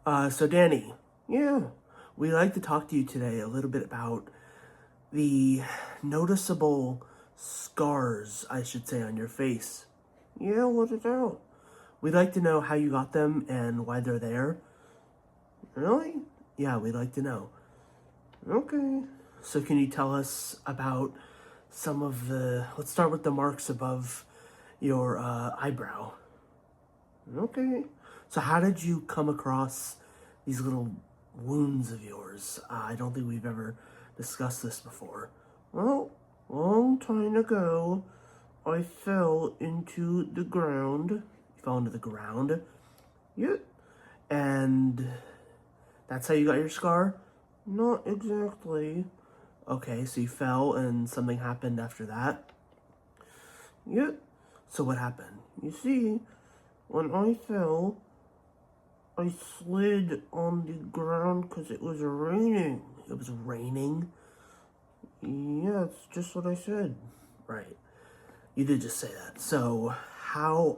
So Danny, yeah, we'd like to talk to you today a little bit about the noticeable scars, I should say, on your face. Yeah, what is out? We'd like to know how you got them and why they're there. Really? Yeah, we'd like to know. Okay. So can you tell us about some of let's start with the marks above your eyebrow. Okay. So how did you come across these little wounds of yours? I don't think we've ever discussed this before. Well, long time ago, I fell into the ground. You fell into the ground? Yep. And that's how you got your scar? Not exactly. Okay, so you fell and something happened after that? Yep. So what happened? You see, when I fell, I slid on the ground because it was raining. It was raining? Yeah, it's just what I said. Right. You did just say that. So, how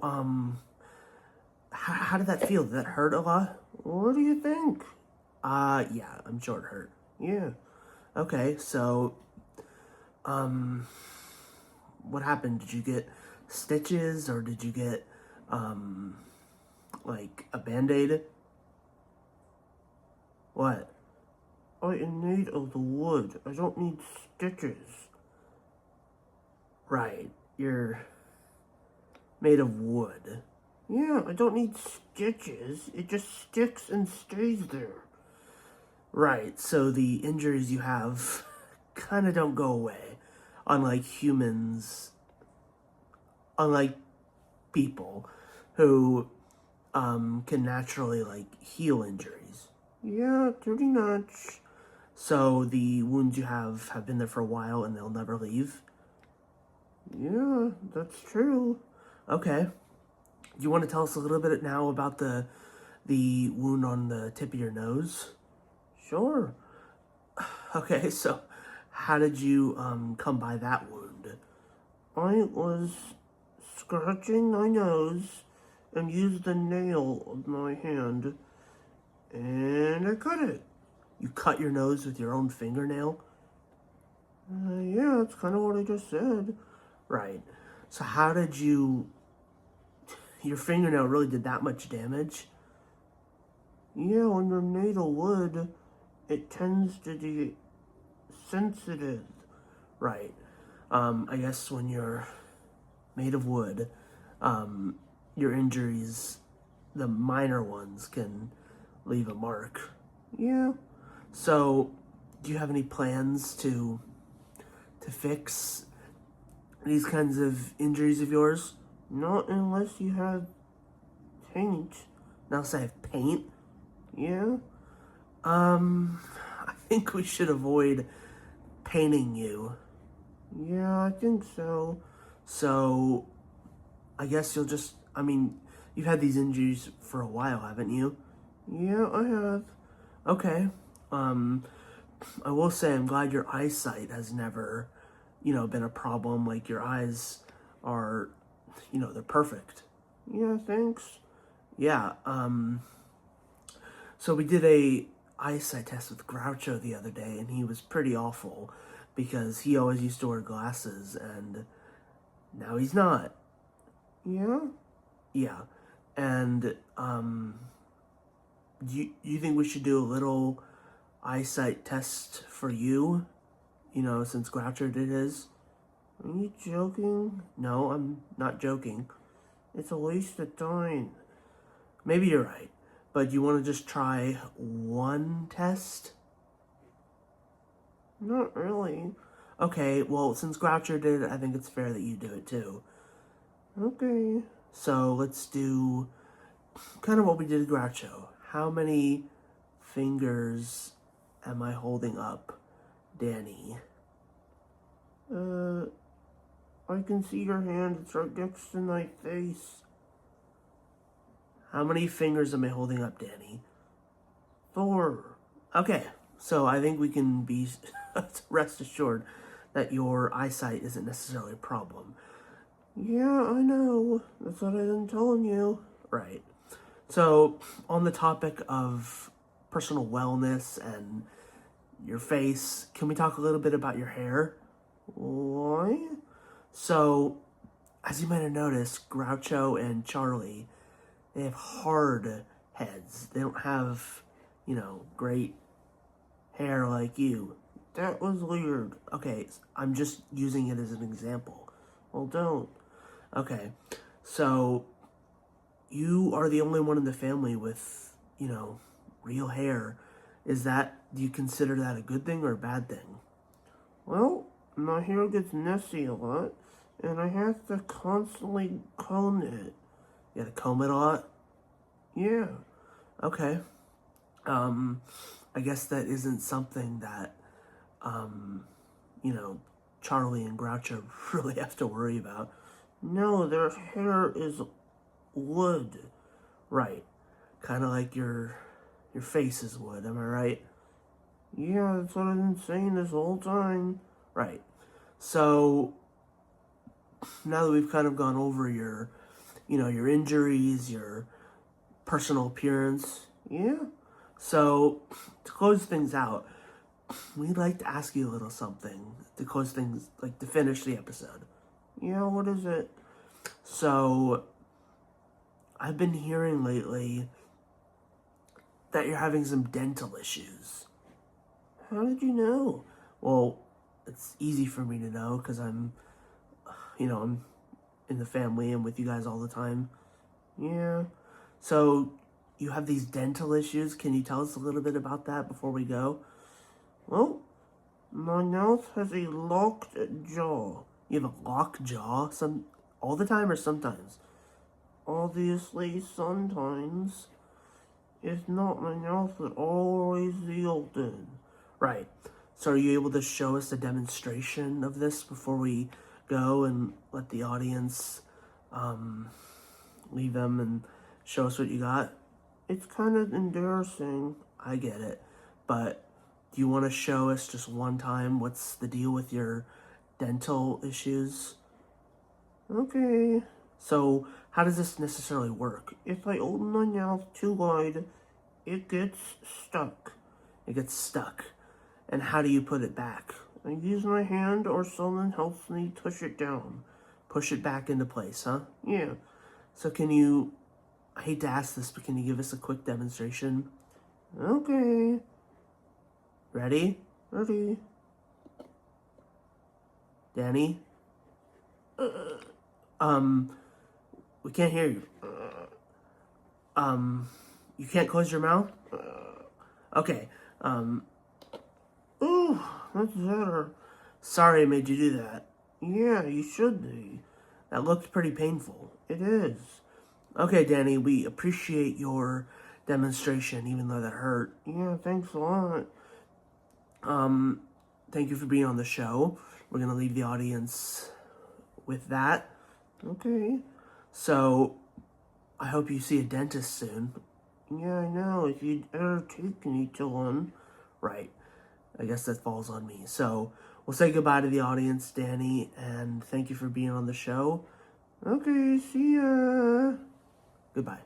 did that feel? Did that hurt a lot? What do you think? Yeah, I'm sure it hurt. Yeah. Okay, so, what happened? Did you get stitches or did you get, like a Band-Aid? What? I am made of the wood. I don't need stitches. Right, you're made of wood. Yeah, I don't need stitches. It just sticks and stays there. Right, so the injuries you have kind of don't go away. Unlike humans, unlike people who can naturally heal injuries. Yeah, pretty much. So the wounds you have been there for a while and they'll never leave? Yeah, that's true. Okay. Do you want to tell us a little bit now about the wound on the tip of your nose? Sure. Okay, so how did you come by that wound? I was scratching my nose and used the nail of my hand, and I cut it. You cut your nose with your own fingernail? Yeah, that's kind of what I just said. Right. So how did your fingernail really did that much damage? Yeah, when you're made of wood, it tends to be sensitive. Right. I guess when you're made of wood, your injuries, the minor ones, can leave a mark. Yeah. So, do you have any plans to fix these kinds of injuries of yours? Not unless you have paint. Now say I have paint? Yeah? I think we should avoid painting you. Yeah, I think so. So, I guess you've had these injuries for a while, haven't you? Yeah, I have. Okay. I will say I'm glad your eyesight has never, been a problem. Like your eyes are, they're perfect. Yeah, thanks. Yeah, so we did a eyesight test with Groucho the other day, and he was pretty awful because he always used to wear glasses, and now he's not. Yeah? Yeah. And, do you think we should do a little eyesight test for you? Since Groucho did his? Are you joking? No, I'm not joking. It's a waste of time. Maybe you're right. But you want to just try one test? Not really. Okay, well, since Groucho did it, I think it's fair that you do it too. Okay. So let's do kind of what we did to Groucho. How many fingers am I holding up, Danny? I can see your hand. It's right next to my face. How many fingers am I holding up, Danny? 4. Okay, so I think we can be rest assured that your eyesight isn't necessarily a problem. Yeah, I know. That's what I've been telling you. Right. So, on the topic of personal wellness and your face, can we talk a little bit about your hair? Why? So, as you might have noticed, Groucho and Charlie, they have hard heads. They don't have, great hair like you. That was weird. Okay, I'm just using it as an example. Well, don't. Okay, so you are the only one in the family with, real hair. Do you consider that a good thing or a bad thing? Well, my hair gets messy a lot, and I have to constantly comb it. You gotta comb it a lot? Yeah. Okay. I guess that isn't something that, um, you know, Charlie and Groucho really have to worry about. No, their hair is wood. Right. Kind of like your face is wood, am I right? Yeah, that's what I've been saying this whole time. Right. So, now that we've kind of gone over your injuries, your personal appearance, yeah. So, to close things out, we'd like to ask you a little something to close things, like to finish the episode. Yeah, what is it? So, I've been hearing lately that you're having some dental issues. How did you know? Well, it's easy for me to know because I'm in the family and with you guys all the time. Yeah. So, you have these dental issues. Can you tell us a little bit about that before we go? Well, my mouth has a locked jaw. You have a locked jaw all the time or sometimes? Obviously, sometimes. If not, my mouth would always be open. Right. So are you able to show us a demonstration of this before we go and let the audience leave them and show us what you got? It's kind of embarrassing. I get it. But do you want to show us just one time what's the deal with your dental issues? Okay. So how does this necessarily work? If I open my mouth too wide, it gets stuck. It gets stuck. And how do you put it back? I use my hand or someone helps me push it down. Push it back into place, huh? Yeah. So I hate to ask this, but can you give us a quick demonstration? Okay. Ready? Ready. Danny? We can't hear you. You can't close your mouth? Okay. Ooh, that's better. Sorry I made you do that. Yeah, you should be. That looked pretty painful. It is. Okay, Danny, we appreciate your demonstration, even though that hurt. Yeah, thanks a lot. Thank you for being on the show. We're gonna leave the audience with that. Okay. So, I hope you see a dentist soon. Yeah, I know. If you'd ever take me to one. Right. I guess that falls on me. So, we'll say goodbye to the audience, Danny, and thank you for being on the show. Okay, see ya. Goodbye.